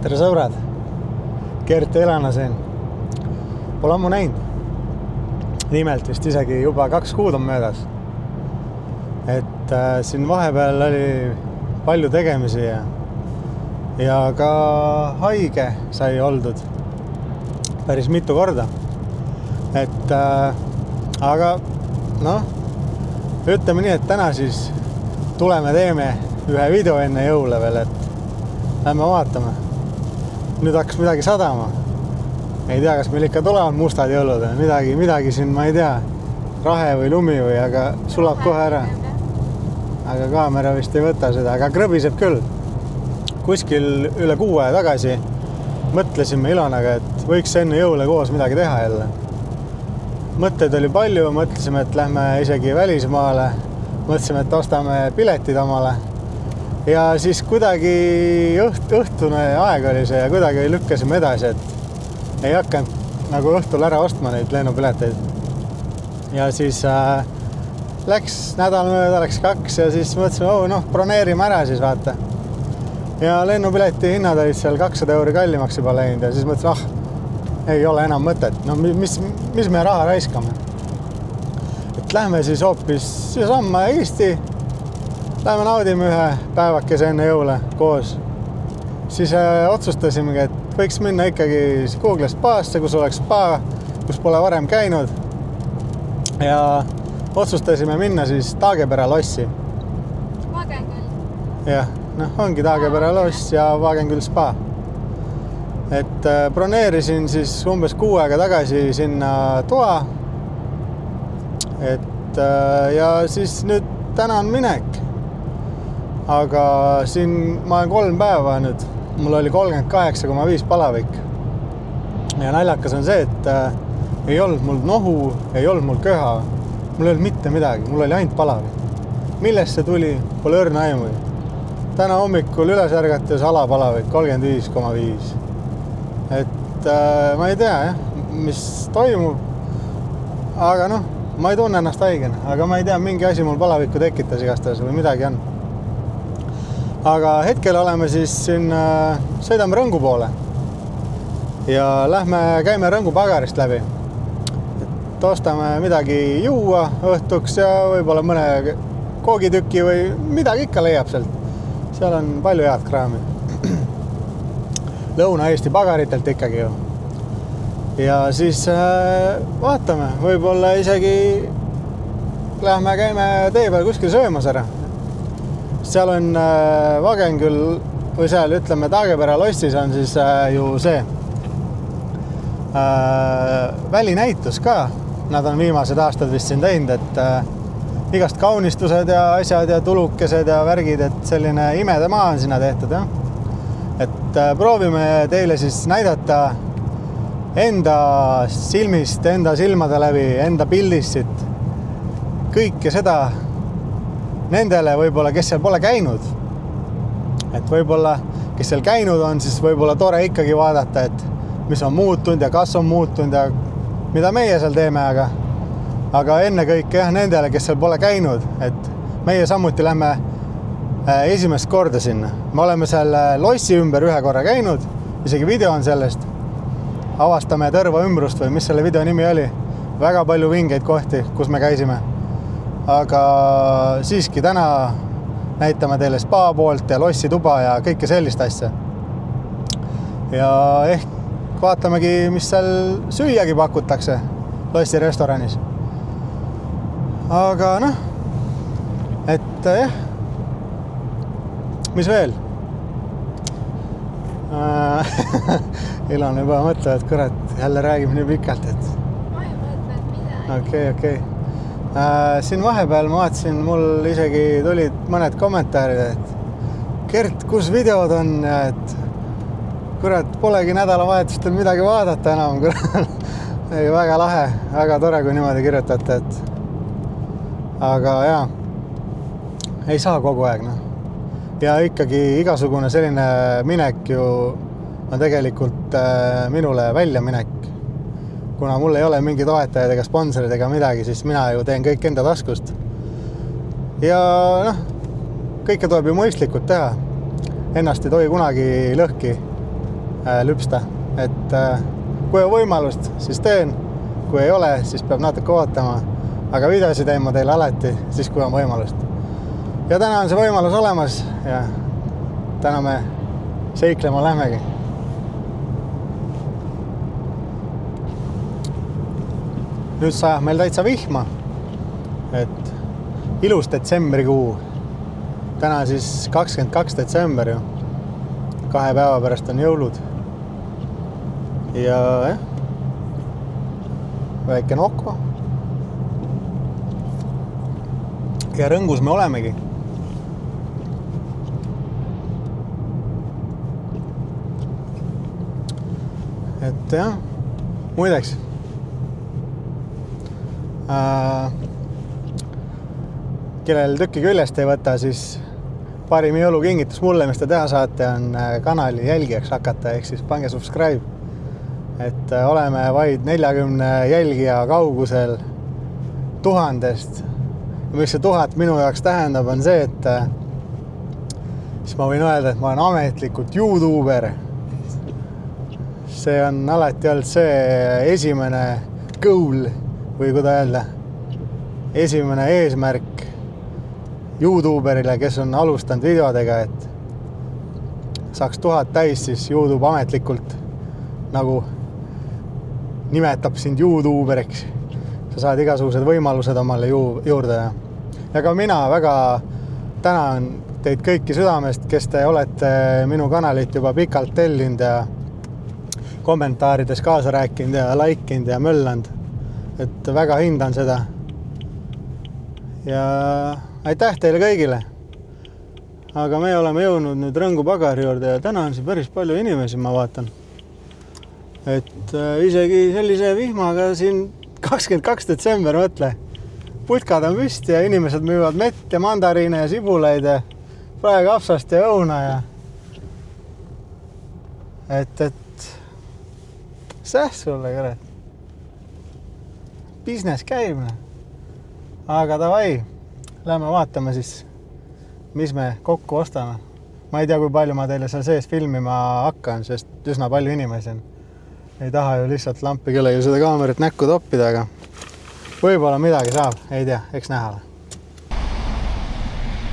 Tere sõbrad, Gert ja Elena siin. Pole ammu näinud. Nimelt vist isegi juba 2 kuud on möödas. Et siin vahepeal oli palju tegemisi ja ka haige sai oldud päris mitu korda. Et aga ütleme nii, et täna siis tuleme teeme ühe video enne jõule veel, et lähme vaatame. Nüüd hakkas midagi sadama. Ei tea, kas meil ikka tulevad mustad jõulud või midagi siin, ma ei tea, rahe või lumi või, aga sulab kohe ära. Aga kaamera vist ei võta seda, aga krõbiseb küll. Kuskil üle 6 aja tagasi mõtlesime Ilonaga, et võiks enne jõule koos midagi teha jälle. Mõtteid oli palju, mõtlesime, et lähme isegi välismaale, mõtlesime, et ostame piletid omale. Ja siis kuidagi õhtune aeg oli see ja kuidagi lükkasime edasi, et ei hakanud nagu õhtul ära ostma neid lennupileteid. Ja siis läks nädal mööda, läks 2 ja siis mõtlesime, broneerime ära siis vaata. Ja lennupileti hinnad olid seal 200 € kallimaks juba läinud ja siis mõtlesime, ei ole enam mõtet. Mis me raha raiskame? Et lähme siis hoopis samma Eesti. Lähme naudime ühe päevakese enne jõule koos. Siis otsustasimegi, et võiks minna ikkagi Google spaasse, kus oleks spa, kus pole varem käinud. Ja otsustasime minna siis Taagepera lossi. Vagenküll. Jah, ongi Taagepera loss ja Vagenküll spa. Et broneerisin siis umbes 6 aega tagasi sinna toa. Et ja siis nüüd täna on minek. Aga siin ma olen 3 päeva nüüd. Mul oli 38,5 palavik. Ja naljakas on see, et ei olnud mul nohu, ei olnud mul köha. Mul ei olnud mitte midagi. Mul oli ainult palavik. Millest see tuli? Pole õrna aimu. Täna hommikul üles ärgates alapalavik 35,5. Et ma ei tea, mis toimub. Aga ma ei tunne ennast haigena. Aga ma ei tea, mingi asi mul palavikku tekitas igastahes või midagi on. Aga hetkel oleme siis siin, sõidame Rõngu poole ja käime Rõngu pagarist läbi. Et ostame midagi juua õhtuks ja võib-olla mõne koogitüki või midagi ikka leiab sealt. Seal on palju head kraami. Lõuna-Eesti pagaritelt ikkagi ju. Ja siis vaatame, võib-olla isegi käime tee peal kuskil söömas ära. Seal on Vagenküll või seal ütleme Taagepera lossis on siis ju see välinäitus ka. Nad on viimased aastad vist siin teinud, et igast kaunistused ja asjad ja tulukesed ja värgid, et selline imedemaa on sinna tehtud. Ja? Et proovime teile siis näidata enda silmist, enda silmade läbi, enda pildist kõike seda nendele võib-olla, kes seal pole käinud. Et võib-olla, kes seal käinud on, siis võib-olla tore ikkagi vaadata, et mis on muutunud ja kas on muutunud ja mida meie seal teeme, aga enne kõik nendele, kes seal pole käinud, et meie samuti lähme esimest korda sinna. Me oleme seal lossi ümber ühe korra käinud, isegi video on sellest. Avastame Tõrva ümbrust või mis selle video nimi oli. Väga palju vingeid kohti, kus me käisime. Aga siiski täna näitame teile spa poolt ja lossi tuba ja kõike sellist asja. Ja ehk vaatamegi, mis seal süüagi pakutakse lossi restoranis. Aga et jah, mis veel? Ilon juba mõtleb, et kurat, jälle räägime nii pikalt, et... Ma ei mõtle, et midagi. Okei. Siin vahepeal ma vaatasin, mul isegi tulid mõned kommentaarid, et Gert, kus videod on, et kurat, polegi nädalavahetustel midagi vaadata enam. Ei, väga lahe, väga tore, kui niimoodi kirjutate, et aga jaa, ei saa kogu aeg. Ja ikkagi igasugune selline minek ju on tegelikult minule väljaminek. Kuna mul ei ole mingi toetajad ega sponsorid ega midagi, siis mina ju teen kõik enda taskust. Ja kõike tuleb ju mõistlikult teha. Ennast ei tohi kunagi lõhki lüpsta, et kui on võimalust, siis teen, kui ei ole, siis peab natuke ootama, aga videosi teen ma teile alati, siis kui on võimalust. Ja täna on see võimalus olemas ja täna me seiklema lähmegi. Nüüd sajab meil täitsa vihma, et ilus detsembrikuu. Täna siis 22. detsember ju. 2 päeva pärast on jõulud. Ja jah, väike nokko. Ja rõngus me olemegi. Et jah, muideks. Kellel tükki küljest ei võta, siis parim jõulukingitus mulle, mis te teha saate, on kanali jälgijaks hakata, ehk siis pange subscribe. Et oleme vaid 40 jälgija kaugusel 1000-st. Ja mis see 1000 minu jaoks tähendab, on see, et siis ma võin öelda, et ma olen ametlikult YouTuber. See on alati olnud see esimene goal või kuidas öelda, esimene eesmärk YouTuberile, kes on alustanud videodega, et saaks 1000 täis, siis YouTube ametlikult nagu nimetab sind YouTuberiks. Sa saad igasugused võimalused omale juurde. Ja ka mina väga tänan teid kõiki südamest, kes te olete minu kanalit juba pikalt tellinud ja kommentaarides kaasa rääkinud ja laikinud ja möllanud. Et väga hindan seda. Ja aitäh teile kõigile. Aga me oleme jõudnud nüüd Rõngu pagari juurde ja täna on siin päris palju inimesi, ma vaatan. Et isegi sellise vihmaga siin 22. detsember, mõtle. Putkad on püsti ja inimesed müüvad mett ja mandariine ja sibulaid ja praekapsast ja õuna ja et säh sulle, kurat. Business käib. Aga davai, lähme vaatame siis, mis me kokku ostame. Ma ei tea, kui palju ma teile seal sees filmima hakkan, sest üsna palju inimesi on. Ei taha ju lihtsalt lampi kellegi seda kaamerit näkku toppida, aga võib-olla midagi saab, ei tea, eks näha.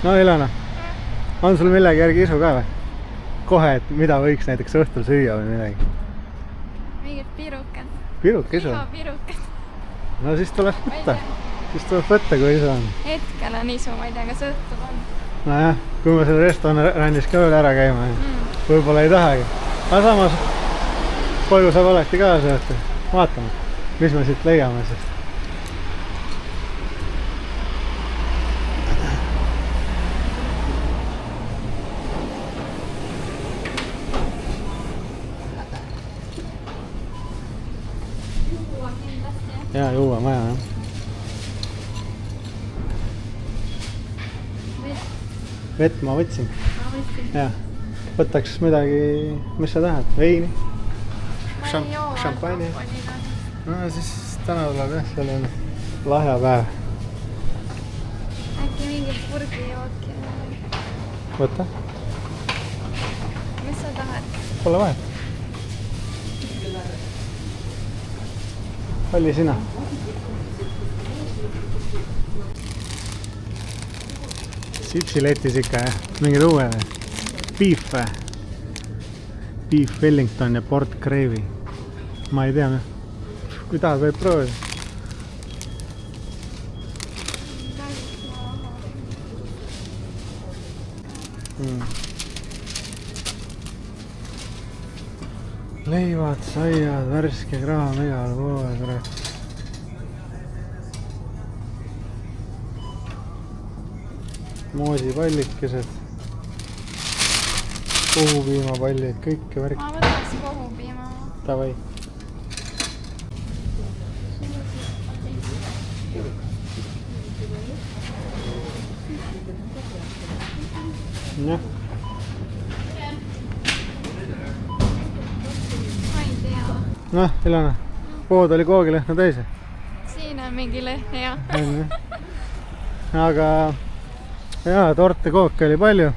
No Ilona, on sul millegi järgi isu ka või? Kohe, et mida võiks näiteks õhtul süüa või midagi? Mingid pirukad. Piruk isu? Iva pirukad. No siis tuleb võtta. Siis tuleb võtta, kui isu on. Hetkel on isu, ma ei tea, kas õhtul on. Nojah, kui me selle restoranis ka veel ära käima, võib-olla ei tahagi. Aga samas koju saab alati kaasa võtta. Vaatame, mis me siit leiame siis. Ja juua maja, jah. Vett ma võtsin. Ja, võtaks midagi, mis sa tahad? Veini? Šampani? No siis täna tuleb jah, selline lahjapäev. Äkki mingid purgijooki. Võta. Mis sa tahad? Pole vahet. Oli sina? Sipsiletis ikka, jah. Mingid uue beef. Beef Wellington ja Port Gravy. Ma ei tea, kui tahad, võib proovida. Leivad, saiad, värske kraam igal pool, kurat. Moosipallikesed, kohupiimapallid, kõike värk. Ma võtaks kohupiima. Tavai. Jah. Ma ei tea. Noh, Ilona, pood oli koogilehna täis. Siin on mingi leht, jah. Aga jaa, torte kooke oli palju.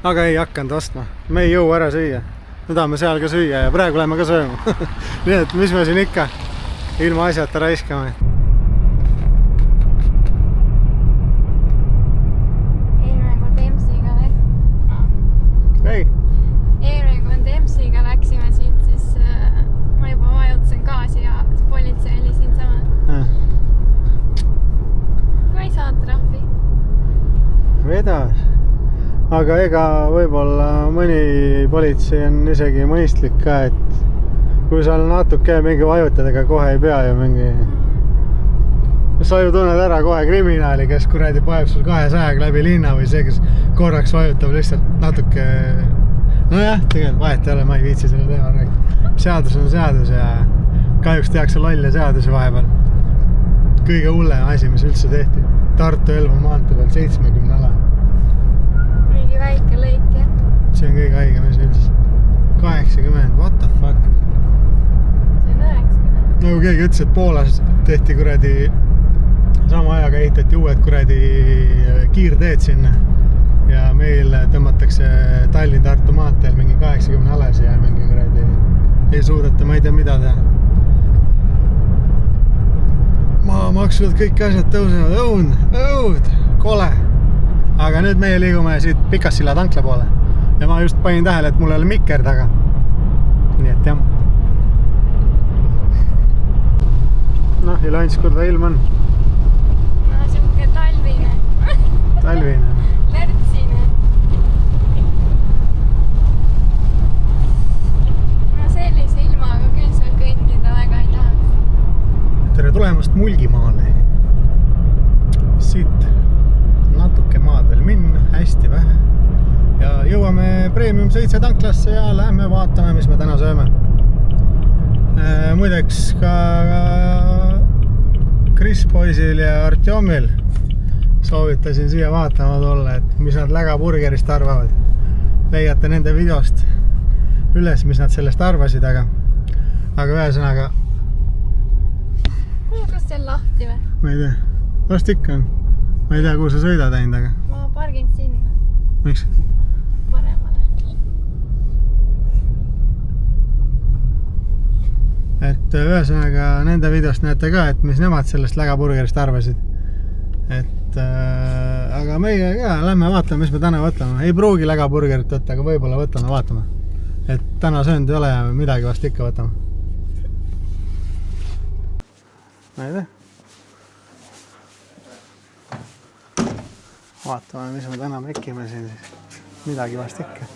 Aga ei hakanud ostma. Me ei jõu ära süüa. me tahame seal ka süüa ja praegu läheme ka sööma. Nii et mis me siin ikka ilma asjata raiskame. Eelmine kui Tempsiga Tempsiga läksime siit, siis ma juba vajutasin gaasi ja politsei oli siin sama. Ma ei saa trahvi. Vedas. Aga ega võib-olla mõni politsei on isegi mõistlik ka, et kui seal natuke mingi vajutad, ega kohe ei pea ju mingi... Sa ju tunned ära kohe kriminaali, kes kuradi paeb sul 200 läbi linna või see, kes korraks vajutab lihtsalt natuke... Nojah, tegelikult vahet ei ole, ma ei viitsi selle teema rääkida. Seadus on seadus ja kahjuks tehakse lolle seadusi vahepeal. Kõige hullem asi, mis üldse tehti. Tartu-Elva maantee peal 70 ala. Mingi väike lõik, jah? See on kõige haigem asi üldse. 80, what the fuck? See on 90. Nagu keegi ütles, et Poolas tehti kuradi... Sama ajaga ehitati uued kuradi kiirteed sinna. Ja meil tõmmatakse Tallinn-Tartu maanteel mingi 80 alasi ja mingi kuradi... Ei suudeta, ma ei tea mida teha. Maamaksud, kõik asjad tõusevad, õud, kole. Aga nüüd meie liigume siit Pikassilla tankla poole. Ja ma just panin tähele, et mul ei ole mikker taga. Nii et jah. Noh, Ilanskul ta ilm on. No siuke talvine. Talvine. Lärtsine. No sellise ilmaga küll seal kõndida väga ei tahaks. Tere tulemast Mulgimaale. Siit natuke maad veel minna, hästi vähe. Ja jõuame Premium 7 tanklasse ja lähme vaatame, mis me täna sööme. Muideks ka Kris poisil ja Artjomil soovitasin siia vaatama tulla, et mis nad lägaburgerist arvavad. Leiate nende videost üles, mis nad sellest arvasid, aga ühesõnaga Kas see on lahti või? ma ei tea, vast ikka on. Ma ei tea, kuhu sa sõidad ainult, aga... Ma pargin sinna. Miks? Paremale. Et ühesõnaga nende videost näete ka, et mis nemad sellest lägaburgerist arvasid. Et aga meie ka lähme vaatame, mis me täna võtame. Ei pruugi lägaburgerit võtta, aga võib-olla võtame, vaatame. Et täna söönud ei ole ja midagi vast ikka võtame. Ma ei tea. Vaatame, mis me täna mekime siin siis. Midagi vast ikka.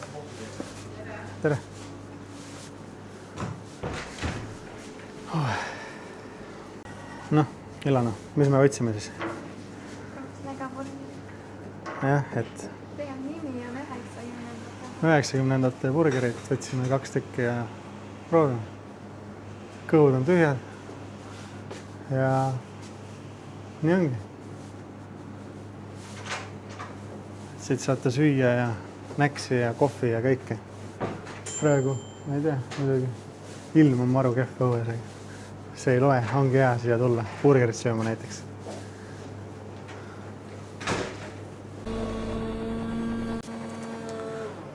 Tere! Noh, Ilona, mis me võtsime siis? Lägaburger. Jah, et Tegelikult nimi on 90-ndate burgerit võtsime 2 tükki ja proovime. Kõhud on tühjad. Ja nii ongi. Siit saate süüa ja näksi ja kohvi ja kõike. Praegu, ma ei tea, muidugi ilm on maru kehv õues. See ei loe, ongi hea siia tulla. Burgerit sööma näiteks.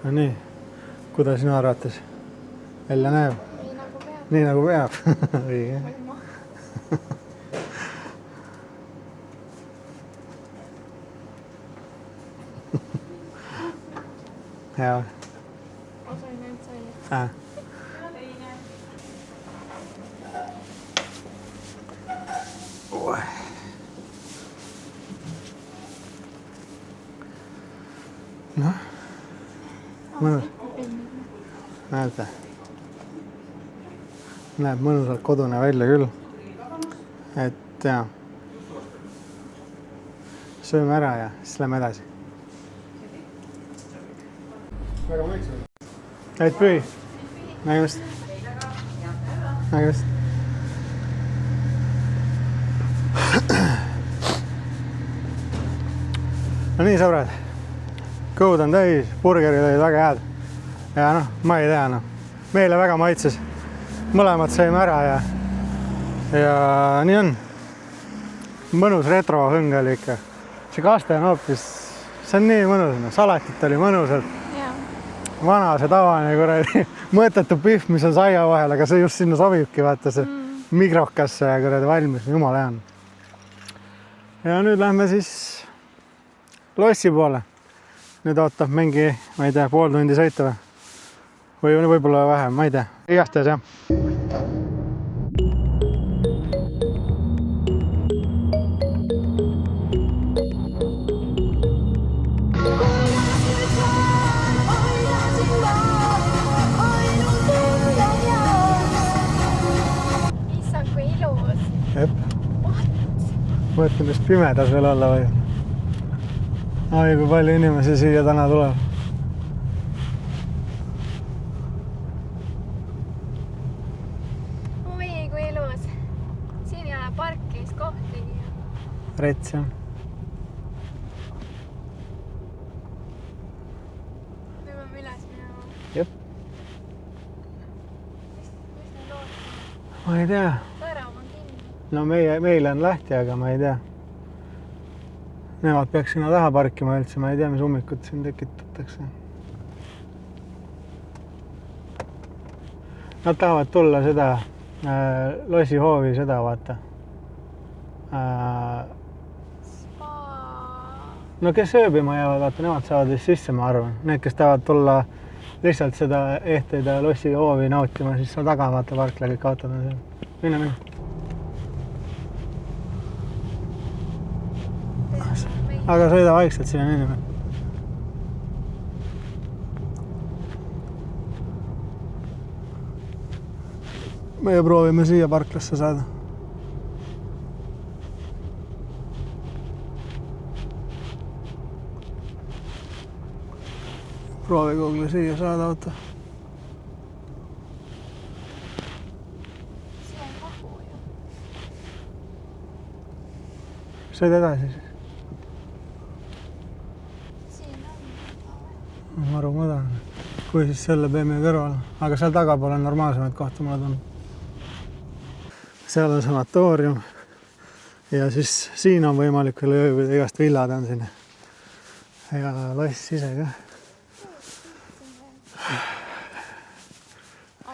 No nii, kuidas sinu arvates välja näeb? Nii nagu peab. Õige. Hea. Osain nüüd sai. Noh, mõnus. Näete? Näeb mõnusalt kodune välja küll. Et jah. Sööme ära ja siis lähme edasi. Väga maitsev. Ait pühi. Nägemist. Nägemist. No nii, sõbrad. Kõud on täis, burgerid olid väga head. Ja noh, ma ei tea, noh. Meile väga maitses. Mõlemad saime ära ja nii on. Mõnus retrohõng oli ikka. See kaste on hoopis, see on nii mõnus. Salatit oli mõnusalt. vana see tavaline kuradi mõttetu pihv, mis on saia vahel, aga see just sinna sobibki, vaata see mikrokasse ja kuradi valmis, jumala hea on. Ja nüüd lähme siis lossi poole. Nüüd ootab mingi, ma ei tea, pool tundi sõita või võib-olla vähem, ma ei tea. Igastahes jah. Issand, kui ilus. Jep. Mõtlen, mis pimedas veel olla või. Ai, kui palju inimesi siia täna tuleb. Oi, kui ilus. Siin ei ole parkimiskohtigi. Rets jah. Me peame üles minema. Jep. Mis need lood? Ma ei tea. Värav on kinni. No meile on lahti, aga ma ei tea. Nemad peaks sinna taha parkima üldse, ma ei tea, mis ummikut siin tekitatakse. Nad tahavad tulla seda lossi hoovi seda vaata. Spa. No kes ööbima jäävad, vaata, nemad saavad vist sisse, ma arvan. Need, kes tahavad tulla lihtsalt seda ehteid ja lossi hoovi nautima, siis seal taga vaata parkla kõik autod on seal. Mine. Aga sõida vaikselt sinna minema. Meie proovime siia parklasse saada. Proovi Google siia saada auto. See on mahu ju. Sõida edasi siis. Maru muda, kui siis selle BMW kõrval, aga seal tagapool on normaalsemaid kohta, mulle tundub. Seal on sanatoorium ja siis siin on võimalik veel ööbida, igast villad on siin ja loss ise ka.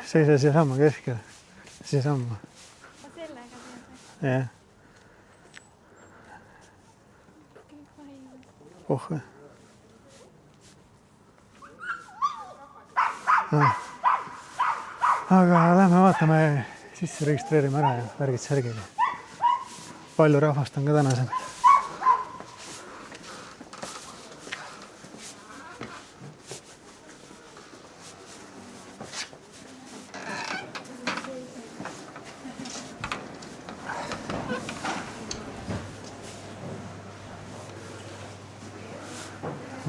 Seisa siia samma keskel, siia samma. Ma sellega teeme. Jah. Kõik vahivad. Oh. Aga lähme vaatame, sisse registreerime ära ja värgid särgid. Palju rahvast on ka täna siin.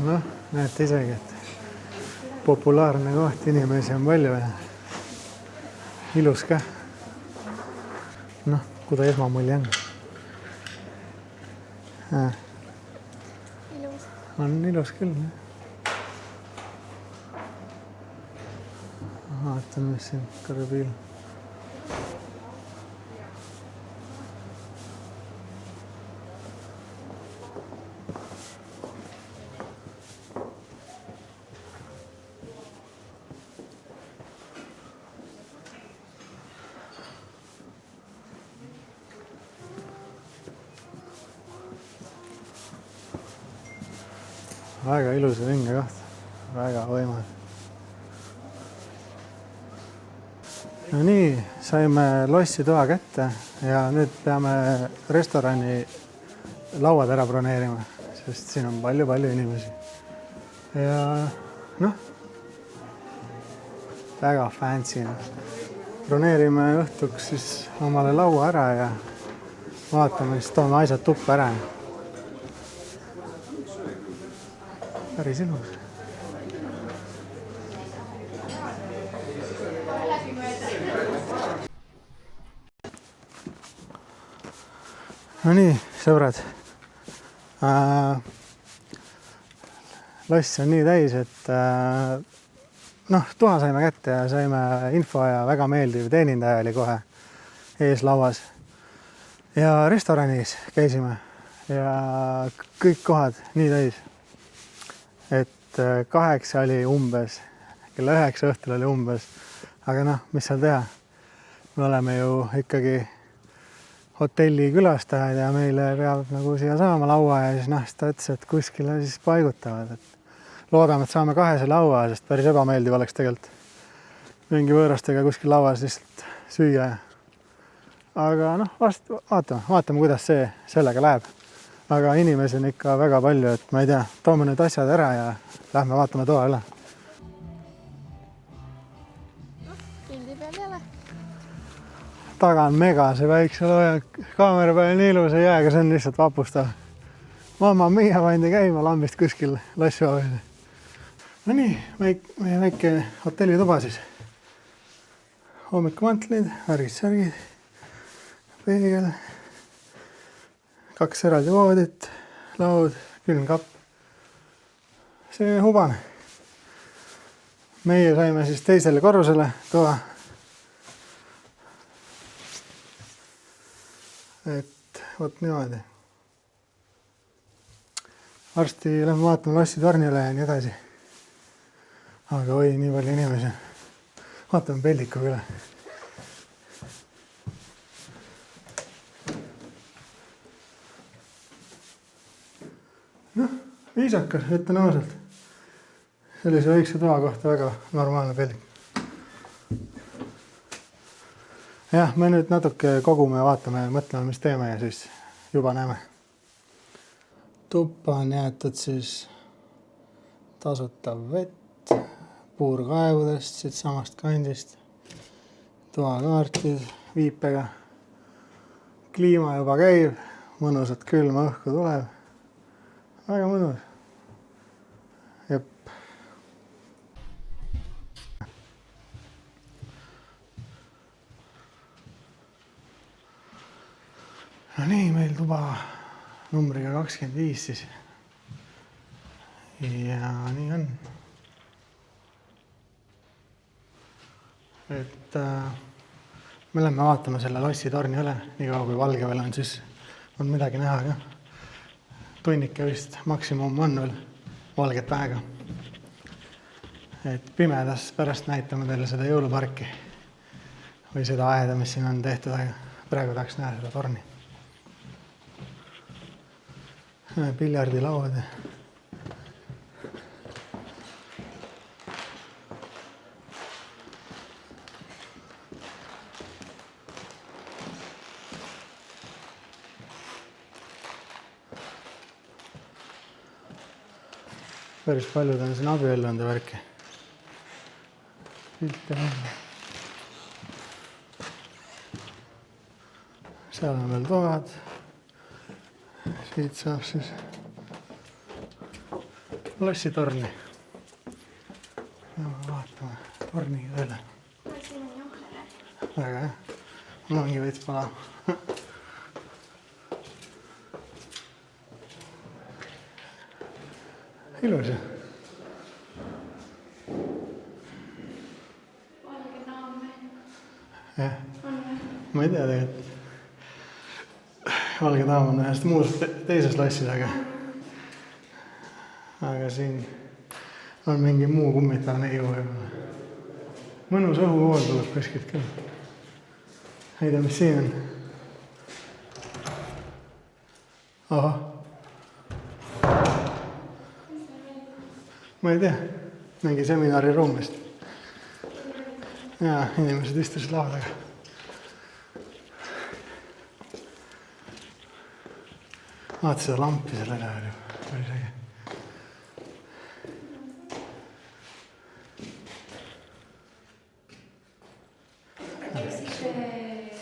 Noh, näete isegi, et populaarne koht, inimesi on palju ja ilus ka. Noh, kuda esmamulje on. Ilus. On ilus küll. Vaatame, mis siin karbiil. Väga ilus ja vinge koht. Väga võimas. No nii, saime lossi toa kätte ja nüüd peame restorani lauad ära broneerima, sest siin on palju inimesi. Ja noh, väga fancy. Broneerime õhtuks siis omale laua ära ja vaatame, siis toome asjad tuppa ära. Päris ilus. No nii, sõbrad. Loss on nii täis, et noh, tuha saime kätte ja saime info ja väga meeldiv teenindaja oli kohe ees lauas. Ja restoranis käisime ja kõik kohad nii täis. Et 8 oli umbes kella 9 õhtul oli umbes. Aga noh, mis seal teha? Me oleme ju ikkagi hotelli külastajad ja meile peab nagu siia saama laua ja siis noh, ta ütles, et kuskile siis paigutavad. Et loodame, et saame 2 laua, sest päris ebameeldiv oleks tegelikult mingi võõrastega kuskil lauas lihtsalt süüa. Aga noh, vaatame, kuidas sellega läheb. Aga inimesi on ikka väga palju, et ma ei tea, toome need asjad ära ja lähme vaatame toa üle. Pildi peal jälle. Taga on mega see väikse looja. Kaamera peal nii ilusa jääga, see on lihtsalt vapustav. Mamma mia pandi käima lambist kuskil lassuavis. No nii, meie väike hotellituba siis. Hommikumantlid, värgid-särgid, peegel, 2 eraldi voodit, laud, külmkapp. See hubane. Meie saime siis teisele korrusele toa. Et vot niimoodi. Varsti lähme vaatame lossitornile ja nii edasi. Aga oi, nii palju inimesi. Vaatame peldikuga üle. Noh, viisakas, ütlen ausalt. Sellise väikse toa kohta väga normaalne peldik. Jah, me nüüd natuke kogume ja vaatame ja mõtleme, mis teeme ja siis juba näeme. Tuppa on jäetud siis tasutav vett. Puurkaevudest, siit samast kandist, toakaartid viipega, kliima juba käib, mõnusat külma õhku tuleb, väga mõnus. Jep. No nii, meil tuba numbriga 25 siis. Ja nii on. Et me lähme vaatama selle lossitorni üle, nii kaua kui valge veel on, siis on midagi näha ka. Tunnike vist maksimum on veel valget aega. Et pimedas pärast näitame teile seda jõuluparki või seda aeda, mis siin on tehtud, aga praegu tahaks näha seda torni. Piljardilauad. Päris paljud on siin abiellunud värki. Pilte on. Seal on veel toad. Siit saab siis lossitorni. Ja vaatame torniga üle. Siin on juhele. Väga jah. Mul ongi veits palav. Ilus. Valge taam või? Jah. On või? Ma ei tea tegelikult. Valge taam on ühest muust teises lassis, aga siin on mingi muu kummitav neiu võib-olla. Mõnus õhuvool tuleb kuskilt küll. Ei tea, mis siin on. Aha. Ma ei tea, mingi seminari ruumist. Ja inimesed istusid laadaga. Vaata seda lampi selle üle. Päris äge.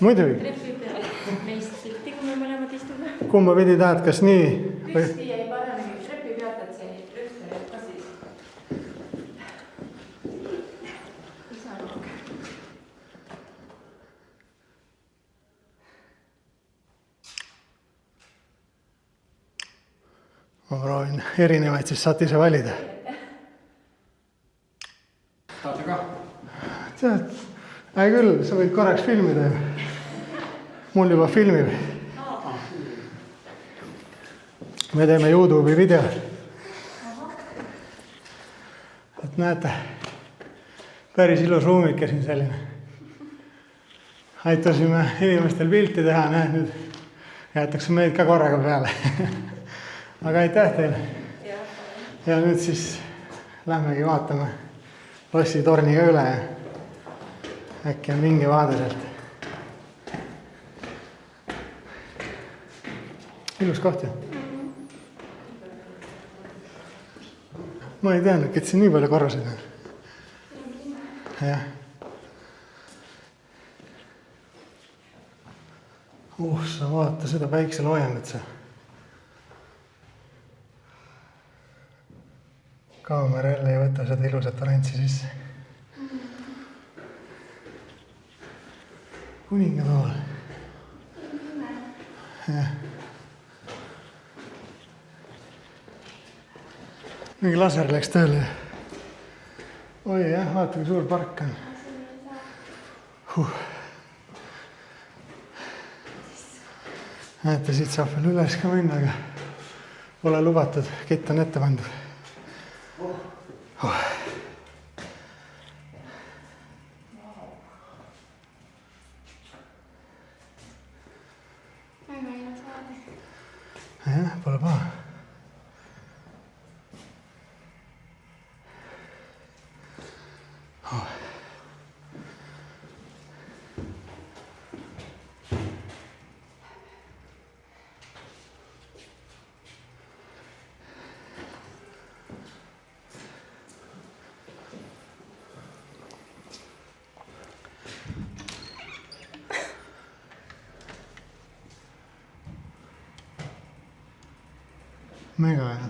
Muidugi. Treppi peale meist silti, kui me mõlemad istume. Kumma pidi tahad, kas nii? Ükski jäi paremini treppi pealt, et see rühte jääb ka siis. Isanoog. Ma proovin erinevaid, siis saate ise valida. Tahate ka? Tead, küll, sa võid korraks filmida. Mul juba filmib. Me teeme YouTube'i video. Et näete, päris ilus ruumike siin selline. Aitasime inimestel pilti teha, näed nüüd jäetakse meid ka korraga peale. Aga aitäh teile. Ja nüüd siis lähmegi vaatame lossi torniga üle ja äkki on mingi vaade sealt. Ilus koht ju. Ma ei teadnud, et siin nii palju korruseid on. Jah. Sa vaata seda päikseloojangut seal. Kaamera jälle ei võta seda ilusat orantsi sisse. Kuningatool. Jah. Mingi laser läks tööle. Oi jah, vaata kui suur park on. Näete, siit saab veel üles ka minna, aga pole lubatud, kett on ette pandud. Väga ilus vaade. Jah, pole paha. Mega hea.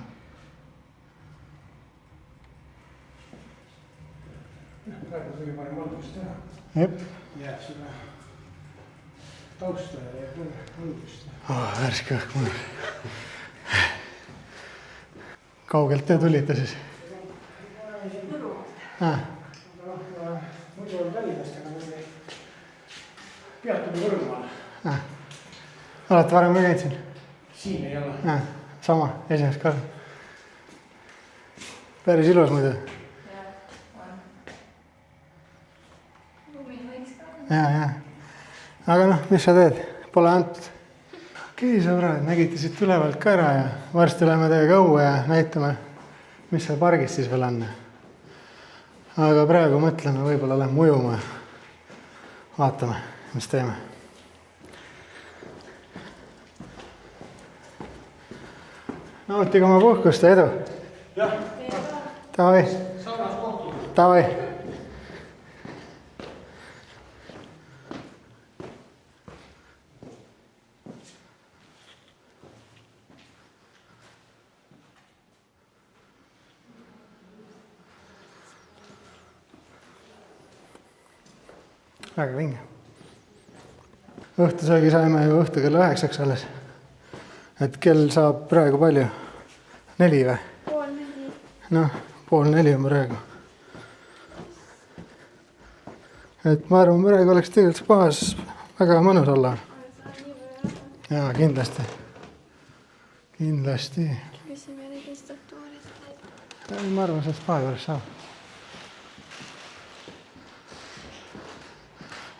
Praegu tuli parim valgust teha. Jep. Jääb seda tausta ja jääb valgust. Värske õhk mul. Kaugelt te tulite siis? Muidu on Tallinnast, aga peatub Võrumaal. Olete varem ka käinud siin? Siin ei ole. Sama, esimest korda. Päris ilus muidu. Ja. Aga noh, mis sa teed? Pole antud. Okei, sõbrad, nägite siit tulevalt ka ära ja varsti läheme teiega õue ja näitame, mis seal pargis siis veel on. Aga praegu mõtleme, võib-olla lähme ujuma ja vaatame, mis teeme. Nautige oma puhkust ja edu. Jah. Tavai. Tavai. Väga vinge. Õhtusöögi saime ju õhtu kell 9 alles. Et kell saab praegu palju? 4 või? 3:30. Noh, 3:30 on praegu. Et ma arvan, praegu oleks tegelikult spaas väga mõnus olla. Jaa, kindlasti. Kindlasti. Küsime registratuuris. Ma arvan, see spa juures saab.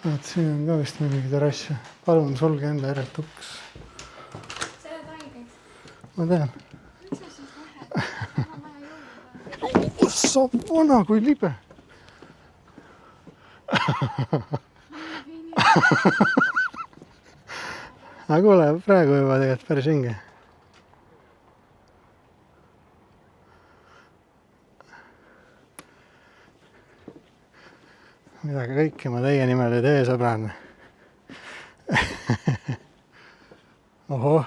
Et siin on ka vist mingi terassi. Palun sulge enda järelt uks. Sa oled haigeks. Ma tean. Miks sa siis lähed? Ma vaja juurde. Ossa vana kui libe. Aga kuule, praegu juba tegelikult päris hinge. Midagi kõike ma teie nimel ei tee, sõbrad. Ohoh.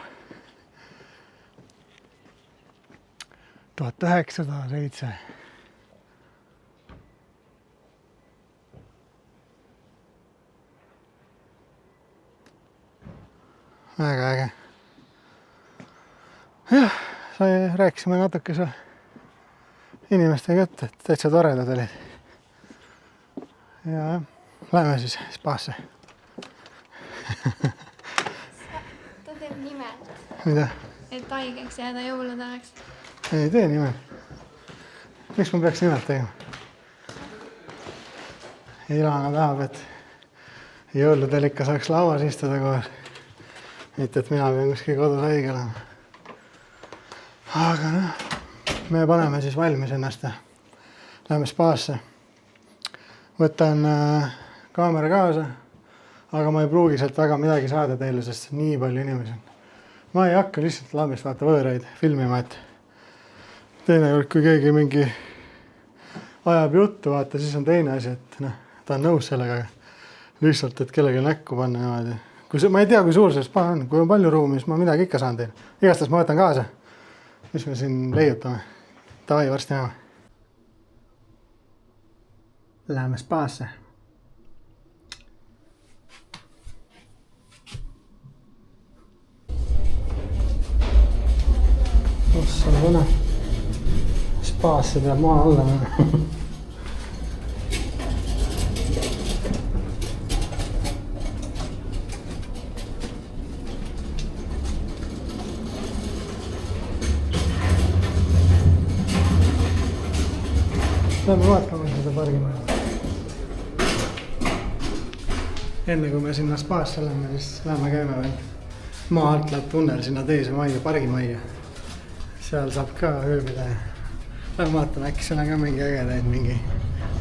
1907. Väga äge. Jah, rääkisime natuke seal inimestega jutt, et täitsa toredad olid. Ja lähme siis spaasse. Ta teeb nimelt. Mida? Et haigeks jääda jõulude ajaks. Ei tee nimelt. Miks ma peaks nimelt tegema? Ilana tahab, et jõuludel ikka saaks lauas istuda kohe. Mitte, et mina pean kuskil kodus haige olema. Aga me paneme siis valmis ennast ja läheme spaasse. Võtan kaamera kaasa, aga ma ei pruugi sealt väga midagi saada teile, sest nii palju inimesi on. Ma ei hakka lihtsalt lambist vaata võõraid filmima, et teinekord, kui keegi mingi ajab juttu, vaata, siis on teine asi, et ta on nõus sellega. Lihtsalt, et kellegi näkku panna niimoodi. Ma ei tea, kui suur see spa on. Kui on palju ruumi, siis ma midagi ikka saan teile. Igastast ma võtan kaasa. Mis me siin leiutame. Tavai varsti näeme. Läheme spaasse. Ossa on võna. Spaasse peab maa alla. Lähme vaatame seda pargimaja. Enne kui me sinna spaasse lähme, siis lähme käime veel. Maa alt läheb tunnel sinna teise majja, pargimajja. Seal saab ka ööbida. Lähme vaatame, äkki seal on ka mingi ägedaid, mingi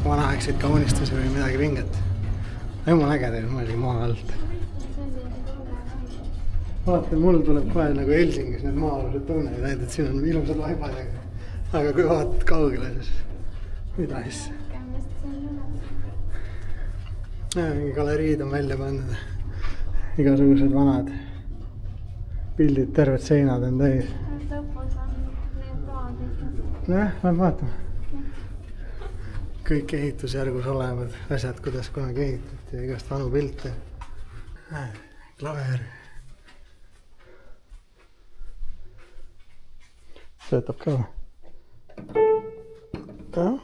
vanaaegseid kaunistusi või midagi vinget. Jumal ägedaid, mõelgi maa alt. Vaata, mul tuleb kohe nagu Helsingis need maa-alused tunnelid, et siin on ilusad vaibad. Aga kui vaatad kaugele, siis mida siis? Mingi galeriid on välja pandud. Igasugused vanad pildid, terved seinad on täis. Lõpus on need toad. Lähme vaatame. Kõik ehitusjärgus olevad asjad, kuidas kunagi ehitati ja igast vanu pilte. Klaver. Töötab ka või? Jah.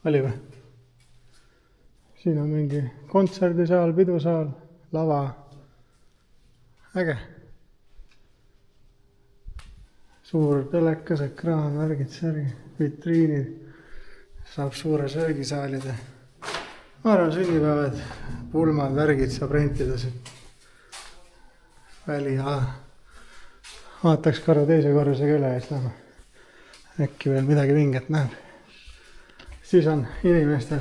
Oli või? Siin on mingi kontserdisaal, pidusaal, lava. Äge. Suur telekas, ekraan, värgid, särgi, vitriinid. Saab suure söögisaalide. Ma arvan, sünnipäevad, pulmad, värgid saab rentida siit. Väli, vaataks korra teise korrusega üle, et lähme. Äkki veel midagi vinget näeb. Siis on inimestel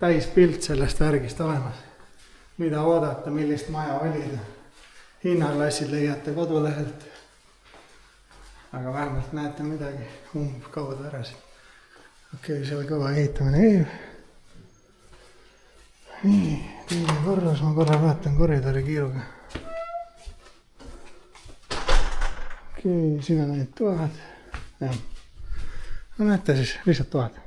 täis pilt sellest värgist olemas. Mida oodata, millist maja valida. Hinnaklassid leiate kodulehelt. Aga vähemalt näete midagi kaudu ära siin. Okei, seal kõva ehitamine käib. Nii, teine korrus, ma korra vaatan koridori kiiruga. Okei, siin on ainult toad. Ja. No näete siis, lihtsalt toad.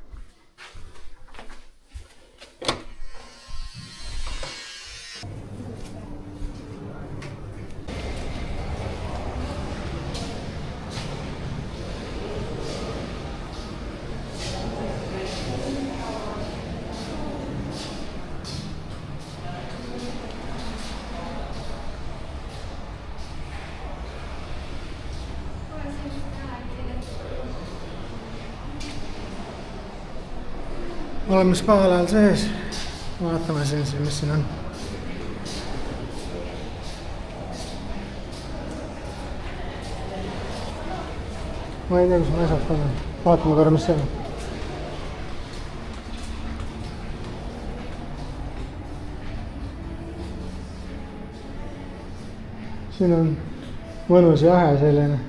Oleme spaal ajal sees. Vaatame siin, mis siin on. Ma ei tea, kus ma asjad panen. Vaatame korra, mis see on. Siin on mõnus jahe selline.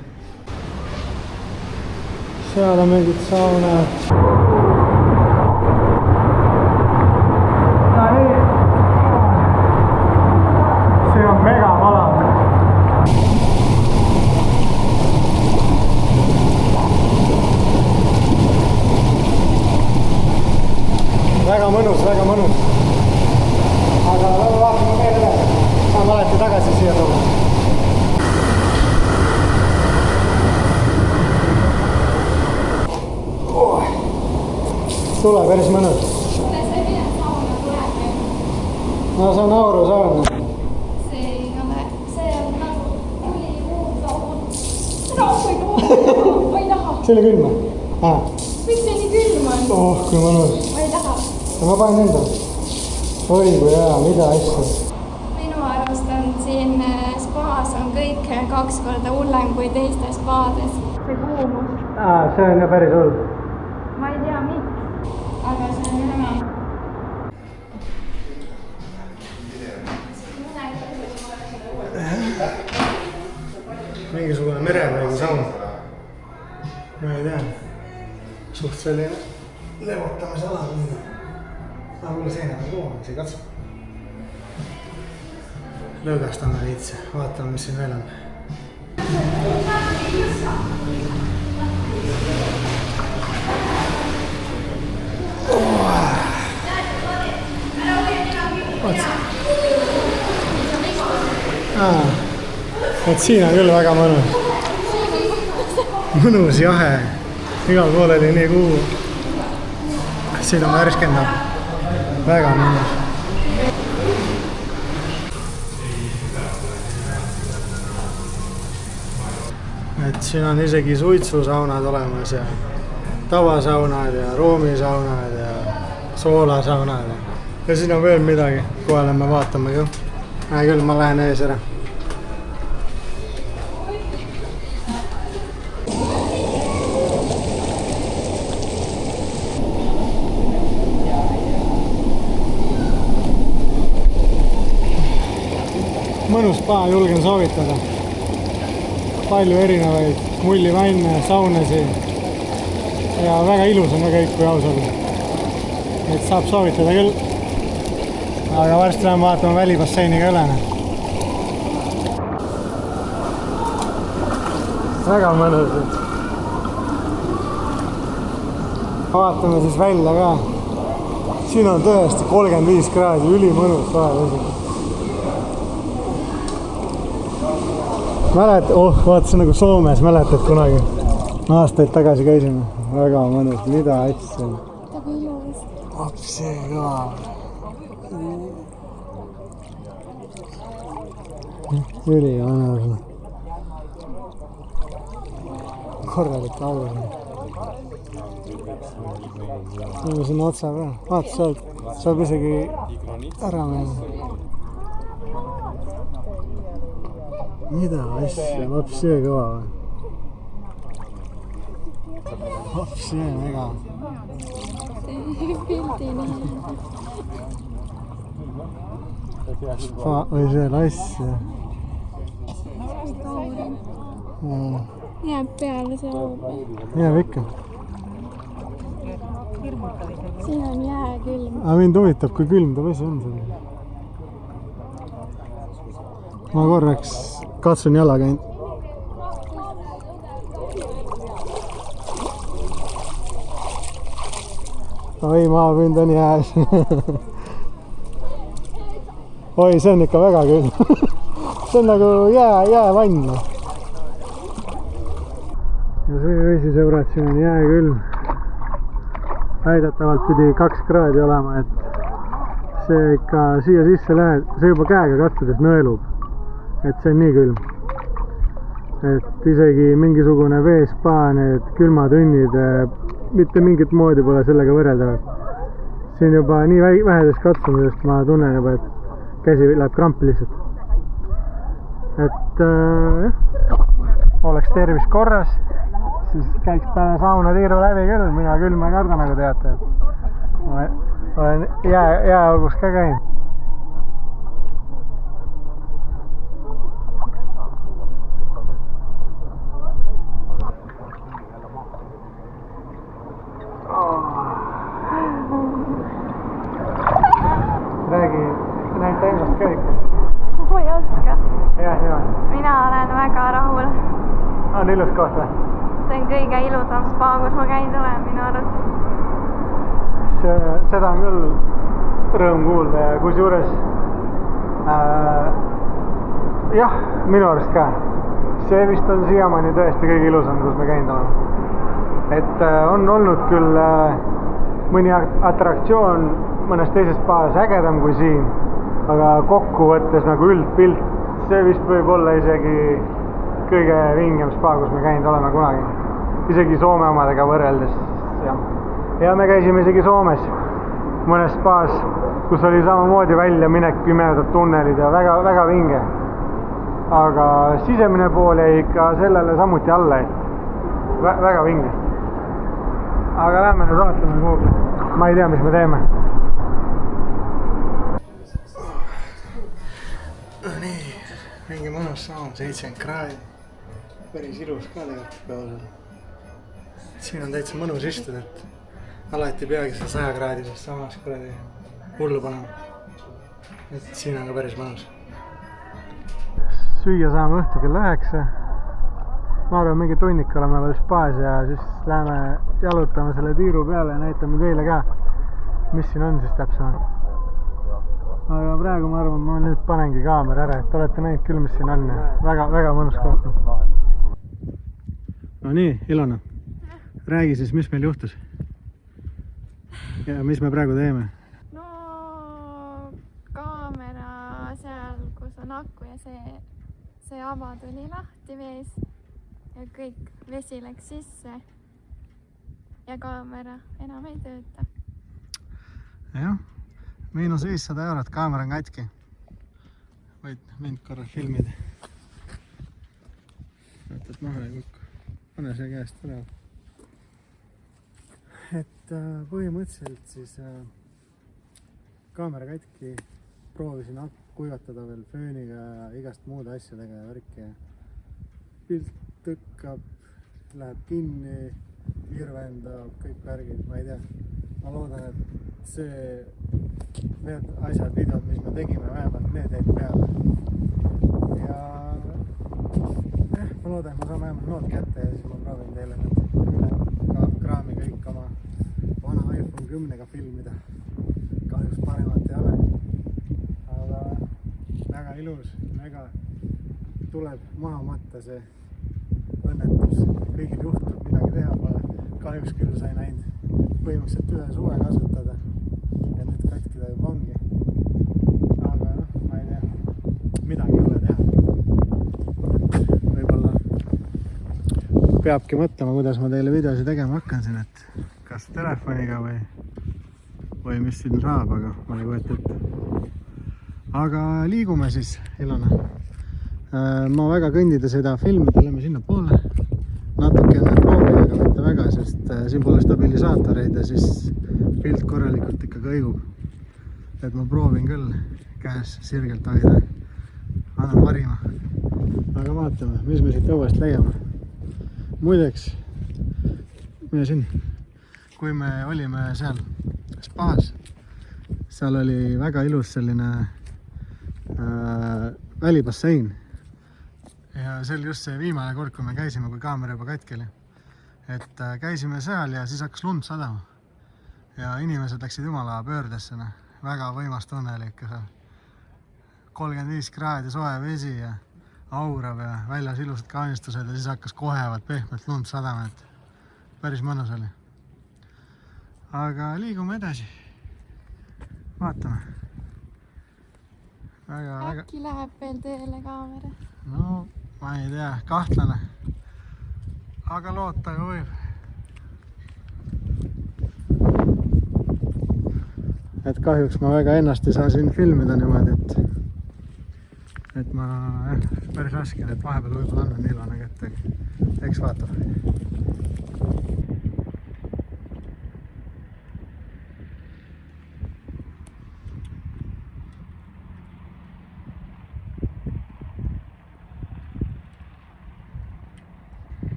Seal on mingid saunad. Väga mõnus. Aga vaatame veel edasi. tule päris mõnus. kuule, see mine sauna tuleb ju. No see on aurusaun. See ei ole, see on nagu üliuus saun. Seda ei too, ma ei taha. See oli külm? Miks see nii külm on? Oh, kui mõnus. Ma ei taha. Ma panen endale. Oi kui hea, mida asja. Minu arust on siin spaas on kõik 2 korda hullem kui teistes spaades. See kuumus. See on ju päris hull. Ma ei tea miks, aga see on hea. Mingisugune merepaigu saun. Ma ei tea. Suht selline levotamisala. Ma kuule seina peal kuulama, see katsu. Lõõgastame viitsi, vaatame mis siin veel on. Et siin on küll väga mõnus. Mõnus jahe. Igal pool oli nii kuu. Siin on värskendab. Väga mõnus. Et siin on isegi suitsusaunad olemas ja tavasaunad ja ruumisaunad ja soolasaunad. Ja siin on veel midagi. Kohe lähme vaatame küll. Küll ma lähen ees ära. Mõnus spa, julgen soovitada. Palju erinevaid mullivanne, saunasid ja väga ilus on ka kõik, kui aus olla. Et saab soovitada küll. Aga varsti lähen vaatama välibasseini ka üle. Väga mõnus. Vaatame siis välja ka. Siin on tõesti 35 kraadi, ülimõnus vahel. Mäletad, vaata see nagu Soomes, mäletad kunagi? Aastaid tagasi käisime. Väga mõnus, mida asja. Tagu ilus. See ka. Üli mõnus. Korralik laul. Nüüd siin otsa peal. Vaata, saab isegi ära minna. Mida asja, vapsee kõva või? Vapsee mega. Pildi nii. Spa või see asja. Jääb peale see laul. Jääb ikka. Siin on jääkülm. Aga mind huvitab, kui külm ta vesi on seal. Ma korraks katsun jala käinud. Oi, maapind on jääs. Oi, see on ikka väga külm. See on nagu jäävann. Ja see vesi, sõbrad, siin on jääkülm. Väidetavalt pidi 2 kraadi olema, et see ikka siia sisse lähed, see juba käega katsudes nõelub. Et see on nii külm. Et isegi mingisugune veespa, need külmatunnid, mitte mingit moodi pole sellega võrreldavad. Siin juba nii vähesest katsumisest ma tunnen juba, et käsi läheb krampi lihtsalt. Et oleks tervis korras, siis käiks peale sauna tiiru läbi küll. Mina külma ei karda, nagu teate. Ma olen jääolgus ka käinud. Räägi, näita ennast ka ikka. Ma ei oska. Hea. Mina olen väga rahul. On ilus koht või? See on kõige ilusam spa, kus ma käinud olen minu arust. Seda on küll rõõm kuulda ja kusjuures jah, minu arust ka. See vist on siiamaani tõesti kõige ilusam, kus me käinud oleme. Et on olnud küll mõni atraktsioon mõnes teises spaas ägedam kui siin, aga kokkuvõttes nagu üldpilt, see vist võib olla isegi kõige vingem spa, kus me käinud oleme kunagi. Isegi Soome omadega võrreldes. Ja me käisime isegi Soomes mõnes spaas, kus oli samamoodi väljaminek, pimedad tunnelid ja väga vinge. Aga sisemine pool jäi ikka sellele samuti alla, et väga vinge. Aga lähme nüüd vaatame kuhugi. Ma ei tea, mis me teeme. Nii, mingi mõnus saam, 70 kraadi. Päris ilus ka tegelikult päevasel. Siin on täitsa mõnus istuda, et alati peagi seda 100 kraadisest saunas kuradi hullu panema. Et siin on ka päris mõnus. Süüa saame õhtu kell 9. Ma arvan, mingi tunnik oleme veel spaas ja siis läheme jalutame selle tiiru peale ja näitame teile ka, mis siin on siis täpsemalt. Aga praegu ma arvan, ma nüüd panengi kaamera ära, et olete näinud küll, mis siin on. Väga mõnus koht. No nii, Ilona, räägi siis, mis meil juhtus ja mis me praegu teeme? No kaamera seal, kus on aku ja see ava tuli lahti vees ja kõik vesi läks sisse ja kaamera enam ei tööta. Jah, -500 eurot, kaamera on katki. Võid mind korra filmida. Võtad maha ja kukku. Pane see käest ära. Et põhimõtteliselt siis kaamera katki, proovisin kuivatada veel fööniga ja igast muude asjadega ja värki ja pilt tõkkab, läheb kinni, virvendab, kõik värgid, ma ei tea. Ma loodan, et need asjad, videod, mis me tegime, vähemalt need jäid peale. Ja ma loodan, et ma saan vähemalt nood kätte ja siis ma proovin teile nüüd kraami kõik oma vana iPhone 10-ga filmida. Kahjuks paremat ei ole. Aga väga ilus, väga tuleb maha matta see õnnetus. Kõigil juhtub, midagi teha pole. Kahjuks küll sai näinud põhimõtteliselt ühe suve kasutada ja nüüd katkida juba ongi. Aga ma ei tea, midagi ei ole teha. Võib-olla peabki mõtlema, kuidas ma teile videosi tegema hakkan siin, et kas telefoniga või mis siin saab, aga ma ei kujuta ette. Aga liigume siis, Ilona. Ma väga kõndida seda filmida, lähme sinna poole. Natukene proovin, aga mitte väga, sest siin pole stabilisaatoreid ja siis pilt korralikult ikka kõigub. Et ma proovin küll käes sirgelt hoida. Annan varima. Aga vaatame, mis me siit õuest leiame. Muideks, mine siin. Kui me olime seal spaas, seal oli väga ilus selline välibassein. Ja see oli just see viimane kord, kui me käisime, kui kaamera juba katkeli. Et käisime seal ja siis hakkas lund sadama. Ja inimesed läksid jumala pöördesse. Väga võimas tunne oli ikka seal. 35 kraadi soe vesi ja aurav ja väljas ilusad kaanistused ja siis hakkas kohevad pehmelt lund sadama. Et päris mõnus oli. Aga liigume edasi. Vaatame. Äkki läheb veel tööle kaamera? No, ma ei tea, kahtlane. Aga loota ju võib. Et kahjuks ma väga ennast ei saa siin filmida niimoodi, et ma päris raske, et vahepeal võib-olla annan Ilona kätte. Eks vaatab.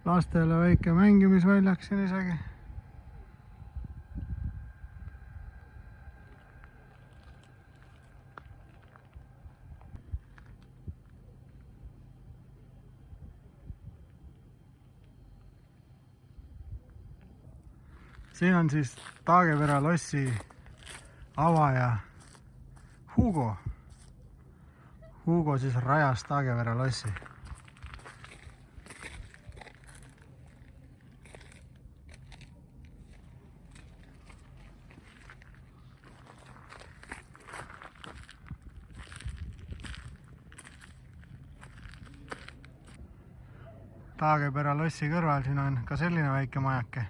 Lastele väike mängimisväljak siin isegi. siin on siis Taagepera lossi avaja Hugo. Hugo siis rajas Taagepera lossi. Taagepera lossi kõrval siin on ka selline väike majake,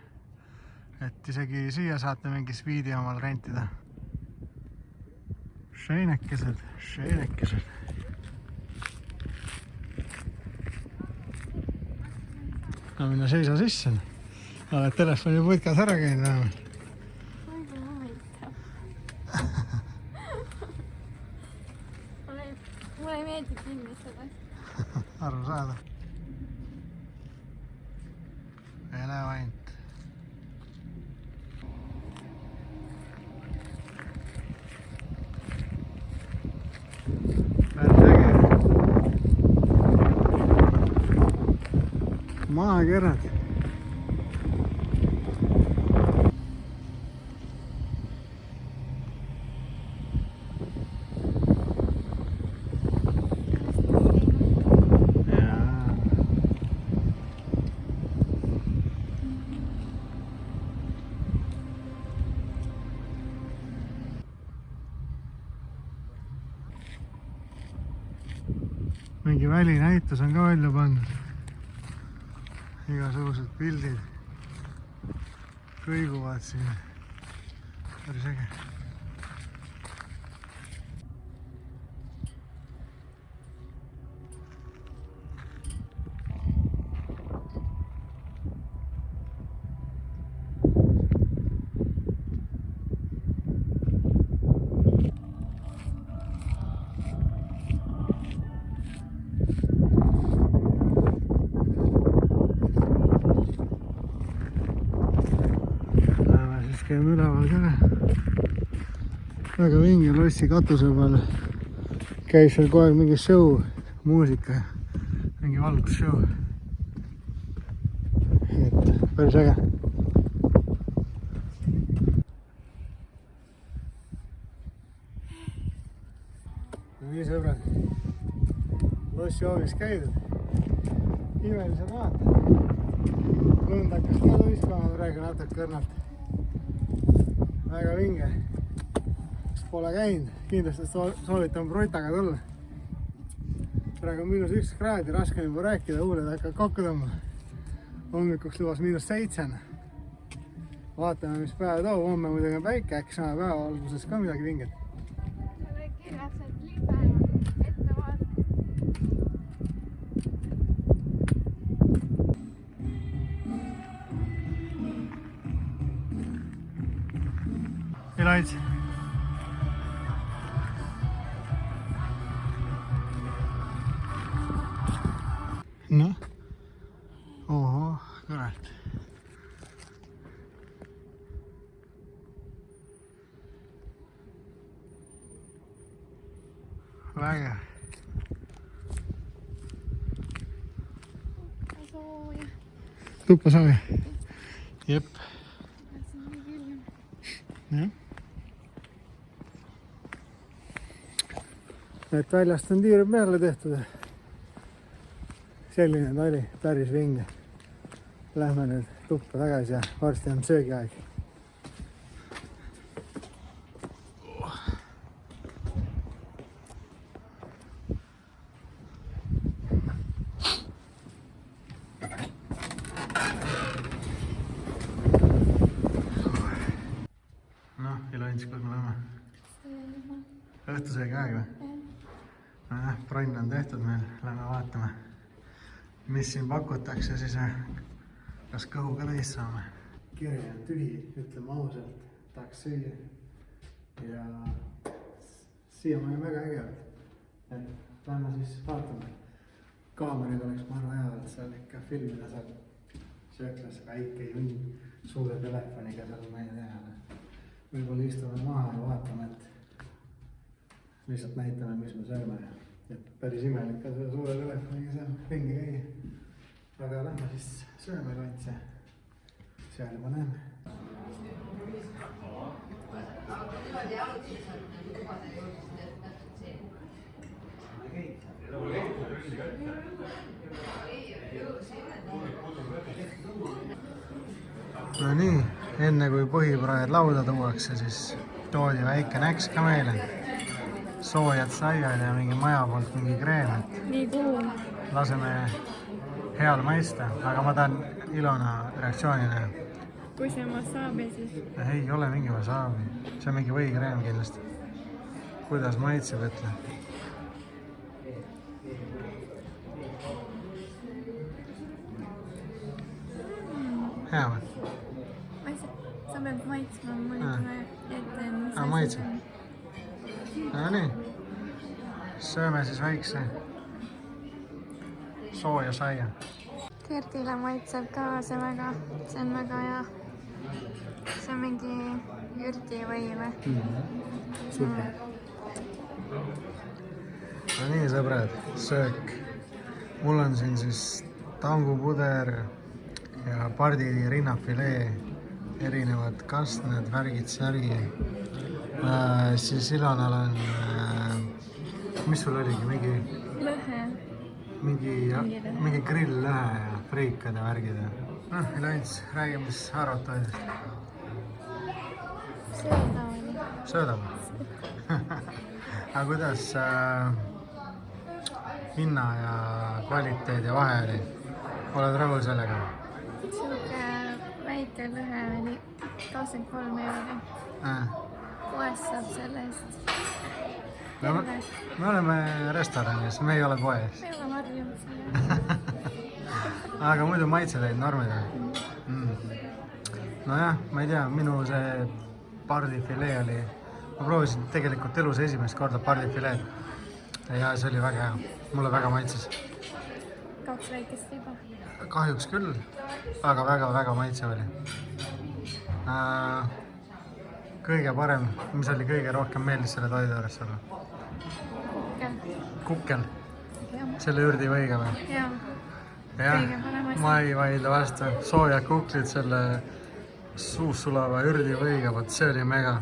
et isegi siia saate mingi sviidi omal rentida. Šeinekesed. No minna seisa sisse. Oled telefoni putkas ära käinud vähemalt. Võib-olla huvitav. Mulle ei meeldi kinni seda. Aru saada. Elevant. Päris äge. Maakerad. Mingi välinäitus on ka välja pandud. Igasugused pildid kõiguvad siin. Päris äge. Käime üleval ka. Väga vinge lossi katuse peal käib seal kogu aeg mingi show, muusika, mingi valgusshow. Et päris äge. No nii sõbrad, lossi hoovis käidud. Imelised maad. Lund hakkas ka tuiskama praegu natuke kõrnalt. Väga vinge. Kes pole käinud, kindlasti soovitan Brutaga tulla. Praegu on -1 kraadi, raske on juba rääkida, huuled hakkavad kokku tõmbama. Hommikuks lubas -7. Vaatame, mis päev toob. Homme muidugi on päike, äkki saame päeva alguses ka midagi vinget. Selle kirjas, et libe ja ettevaat. Ilaits. Noh. Oho, kurat. Vägev. Sooja. Tuppa sooja? Jep. See on nii külm. Jah. Et väljast on tiirib peale tehtud. Selline ta oli, päris vinge. Lähme nüüd tuppa tagasi ja varsti on söögiaeg. Noh, Ilants, kus me läheme? Õhtusöögi aeg või? Bronn on tehtud meil, lähme vaatame, mis siin pakutakse, siis kas kõhu ka täis saame. Kiri on tühi, ütleme ausalt, tahaks süüa. Ja siiamaani väga äge. Et lähme siis vaatame. Kaameriga oleks ma arva hea, et seal ikka filmida saab. Sööklas väike junn suure telefoniga seal ma ei tea. Võib-olla istume maha ja vaatame, et lihtsalt näitame, mis me sööme. Et päris imelik ka selle suure telefoniga seal ringi käia. Aga lähme siis sööme Ilants ja seal juba näeme. No nii, enne kui põhipraed lauda tuuakse, siis toodi väike näks ka meile. Soojad saiad ja mingi maja poolt mingi kreem, et nii kuum. laseme heal maista, aga ma tahan Ilona reaktsiooni näha. Kui see wasaabi siis? Ei ole mingi wasaabi, see on mingi võikreem kindlasti. Kuidas maitseb, ütle? Hea või? Sa pead maitsma, mul ei tule ette, mis maitseb. No nii, sööme siis väikse sooja saia. Gerdile maitseb ka see väga, see on väga hea. See on mingi jürdivõi või? Super. No nii, sõbrad, söök. Mul on siin siis tangupuder ja pardili rinnafilee, erinevad kastmed, värgid, särgid. Siis Ilonal on, mis sul oligi, Lõhe. mingi grilllõhe ja friikad ja värgid ja üleüldse, räägime, mis arvad toidust. Sööda oli. Sööda või? Aga kuidas hinna ja kvaliteedi vahe oli? Oled rahul sellega? Sihuke väike lõhe oli 23 euro. Poes saab selle eest. Me oleme restoranis, me ei ole poes. Me oleme harjunud selle. Aga muidu maitsed olid normid või? Nojah, ma ei tea, minu see pardifilee oli, ma proovisin tegelikult elus esimest korda pardifileed ja see oli väga hea, mulle väga maitses. 2 väikest riba. Kahjuks küll, aga väga-väga maitsev oli. Kõige parem, mis oli kõige rohkem meeldis selle toidu juures sulle? Kukkel. Selle ürdivõiga või? Jah. Kõige parem asi. Ma ei vaidle vastu. Soojad kuklid selle suus sulava ürdivõiga, vot see oli mega.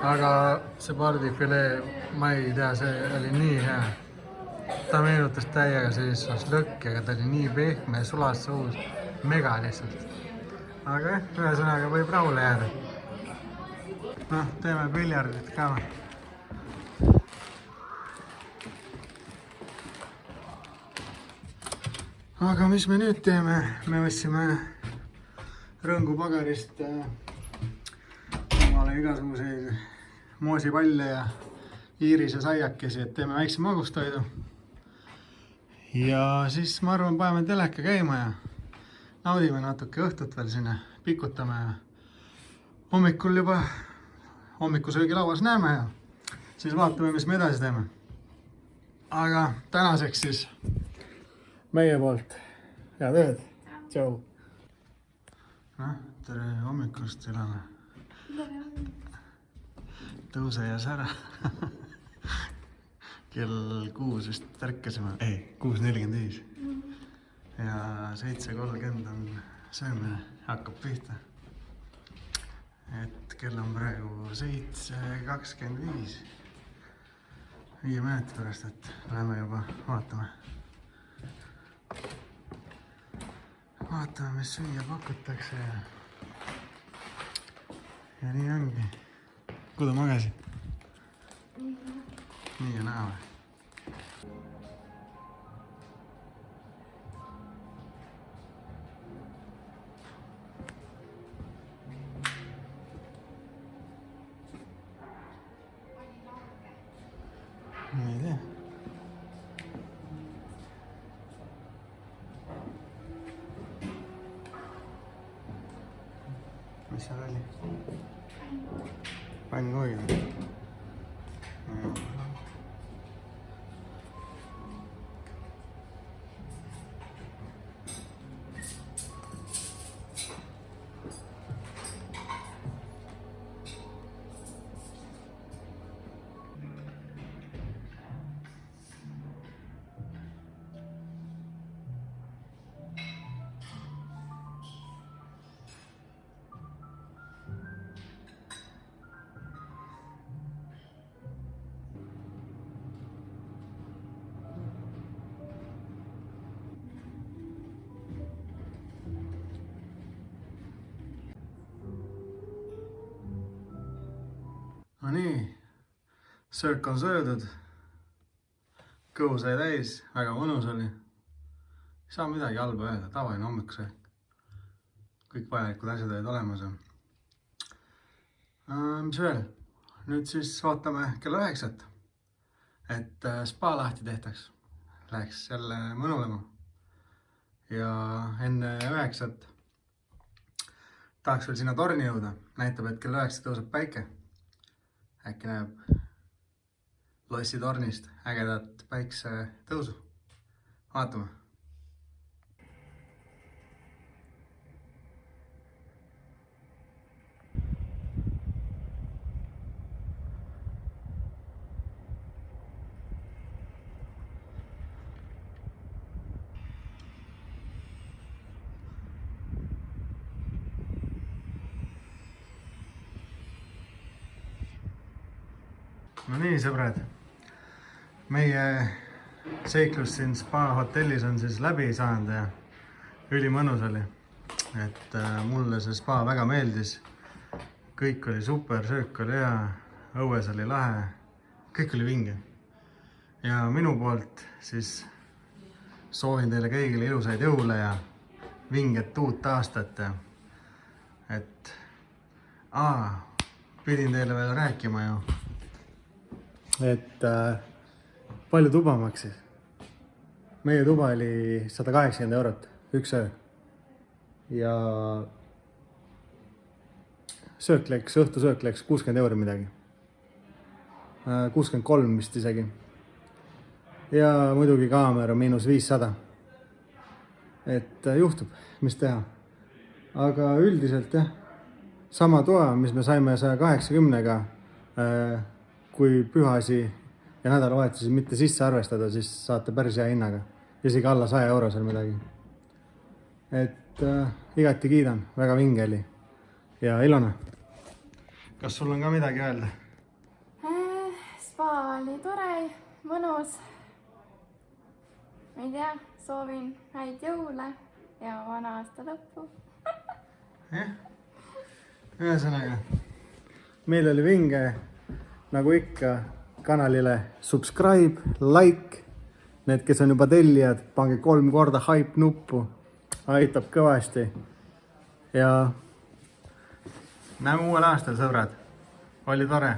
Aga see pardifilee, ma ei tea, see oli nii hea. Ta meenutas täiega sellist lõkki, aga ta oli nii pehme ja sulas suus. Mega lihtsalt. Aga ühesõnaga võib rahule jääda. Noh, teeme piljardit ka. Aga mis me nüüd teeme? Me võtsime rõngupagarist omale igasuguseid moosipalle ja iirise saiakesi, et teeme väikse magustoidu. Ja siis ma arvan, paneme teleka käima ja naudime natuke õhtut veel sinna, pikutame ja hommikul juba hommikusöögilauas näeme ja siis vaatame, mis me edasi teeme. Aga tänaseks siis meie poolt head ööd. Tšau. Tere hommikust, Ilona. Tõuse ja sära. Kell 6 vist tärkasime. Ei, 6:45. Ja 7:30 on söömine, hakkab pihta. Et kell on praegu 7:25. 5 minuti pärast, et läheme juba vaatame. Vaatame, mis süüa pakutakse ja nii ongi. Kuhu magasid? Nii ja naa või? Ma ei tea. Mis seal oli? Pannkoogid. no nii, söök on söödud. Kõhu sai täis, väga mõnus oli. Ei saa midagi halba öelda, tavaline hommikusöök. Kõik vajalikud asjad olid olemas. Mis veel? Nüüd siis ootame kella 9, et spa lahti tehtaks. Läheks jälle mõnulema. Ja enne 9 tahaks veel sinna torni jõuda. Näitab, et kella 9 tõuseb päike. Äkki näeb lossi tornist ägedat päikse tõusu. Vaatame. No nii, sõbrad. Meie seiklus siin spa hotellis on siis läbi saanud ja ülimõnus oli. Et mulle see spa väga meeldis. Kõik oli super, söök oli hea, õues oli lahe, kõik oli vinge. Ja minu poolt siis soovin teile kõigile ilusaid jõule ja vinget uut aastat. Et pidin teile veel rääkima ju. Et palju tuba maksis. Meie tuba oli 180 €, üks öö. Ja õhtusöök läks 60 € midagi. 63 vist isegi. Ja muidugi kaamera -500. Et juhtub, mis teha. Aga üldiselt jah, sama toa, mis me saime 180-ga, kui pühasi ja nädalavahetusi mitte sisse arvestada, siis saate päris hea hinnaga. Isegi alla 100 € seal midagi. Et igati kiidan, väga vinge oli. Ja Ilona, kas sul on ka midagi öelda? Spa oli tore, mõnus. Ma ei tea, soovin häid jõule ja vana aasta lõppu. Ühesõnaga, meil oli vinge. Nagu ikka, kanalile subscribe, like. Need, kes on juba tellijad, pange 3 korda hype nuppu. Aitab kõvasti. Ja näeme uuel aastal, sõbrad. Oli tore.